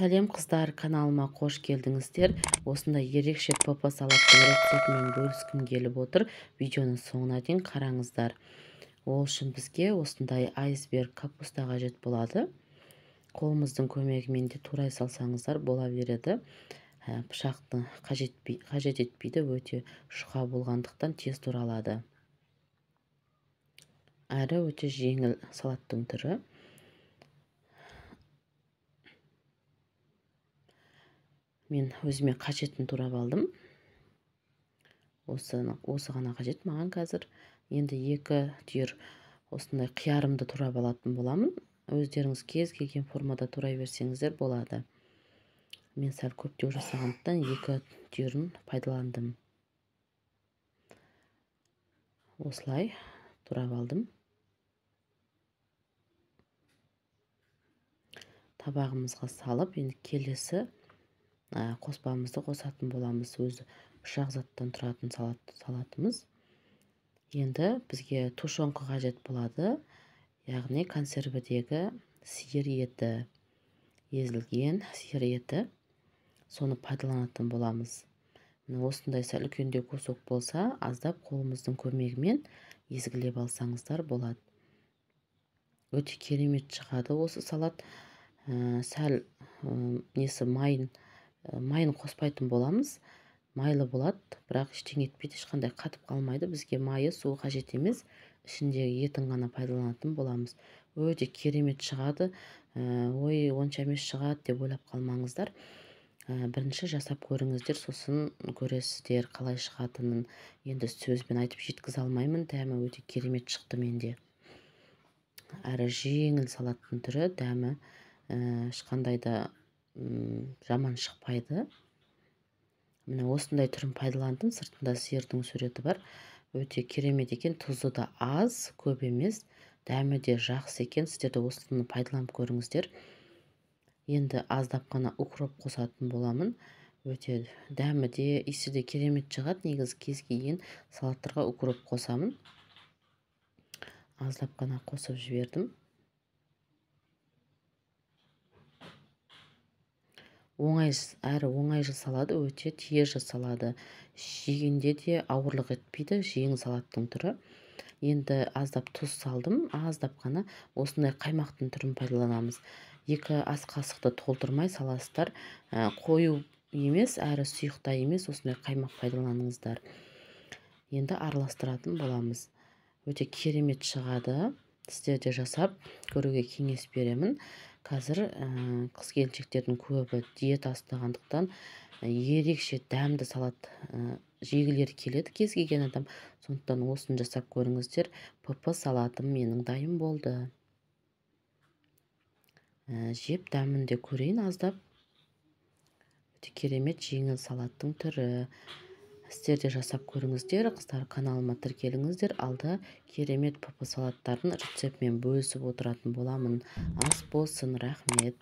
Сәлем қыздар, каналыма қош келдіңіздер. Осындай ерекше ПП салаттың рецептімен бөліскім келіп отыр. Видеоның соңына дейін қараңыздар. Ол үшін бізге осындай айсберг капуста қажет болады. Қолымыздың көмегімен де турай салсаңыздар бола береді. Пышақты қажет етпейді, өте жұқа болғандықтан тез туралады. Әрі өте жеңіл салаттың түрі. Мен өзіме қажетін турап алдым. Осы ғана қажет маған қазір. Енді 2 түйір осындай қиярымды турап алатын боламын. Өздеріңіз кез келген формада турай берсеңіздер болады. Мен сәл көптеу жасағандықтан 2 түйірін пайдаландым. Осылай турап алдым. Табағымызға салып, енді келесі қоспамызды қосатын боламыз. Өзі 3 заттан тұратын салатымыз. Енді бізге тушонка қажет болады. Яғни консервідегі сиыр еті, езілген сиыр еті. Соны пайдаланатын боламыз. Осындай сәл үлкендеу кусок болса, аздап қолымыздың көмегімен езгілеп алсаңыздар болады. Өте керемет шығады осы салат. Сәл майын қоспайтын боламыз. Майлы болады, бірақ ештеңе етпейді, ешқандай қатып қалмайды. Бізге майы, суы қажет емес. Ішіндегі етін ғана пайдаланатын боламыз. Өте керемет шығады. Ой, онша емес шығады деп ойлап қалмаңыздар. Бірінші жасап көріңіздер, сосын көресіздер қалай шығатынын. Енді сөзбен айтып жеткізе алмаймын. Дәмі өте керемет шықты менде. Әрі жеңіл салаттың түрі, дәмі ешқандай да жаман шықпайды. Міне осындай түрін пайдаландым. Сыртында сиырдың суреті бар. Өте керемет екен. Тұзы да аз, көп емес. Дәмі де жақсы екен. Сіздер де осыны пайдаланып көріңіздер. Енді аздап қана укроп қосатын боламын. Өте дәмі де, иісі де керемет шығады. Негізі кез келген салаттарға укроп қосамын. Аздап қана қосып жібердім. Әрі оңай жасалады, өте тез жасалады. Жегенде де ауырлық етпейді, жеңіл салаттың түрі. Енді аздап тұз салдым, аздап қана осындай қаймақтың түрін пайдаланамыз. 2 ас қасықты толтырмай саласыздар. Қою емес, әрі сұйықта емес, осындай қаймақ пайдаланыңыздар. Енді араластыратын боламыз. Өте керемет шығады. Сіздер де жасап көруге кеңес беремін. Қазір қыз-келіншектердің көбі диета ұстағандықтан ерекше дәмді салат жегілері келеді кез келген адам. Сондықтан осыны жасап көріңіздер. ПП салатым менің дайын болды. Жеп дәмін де көрейін аздап. Өте керемет жеңіл салаттың түрі. Сіздер де жасап көріңіздер. Қыздар, каналыма тіркеліңіздер. Алда керемет ПП салаттардың рецептімен бөлісіп отыратын боламын. Ас болсын, рахмет.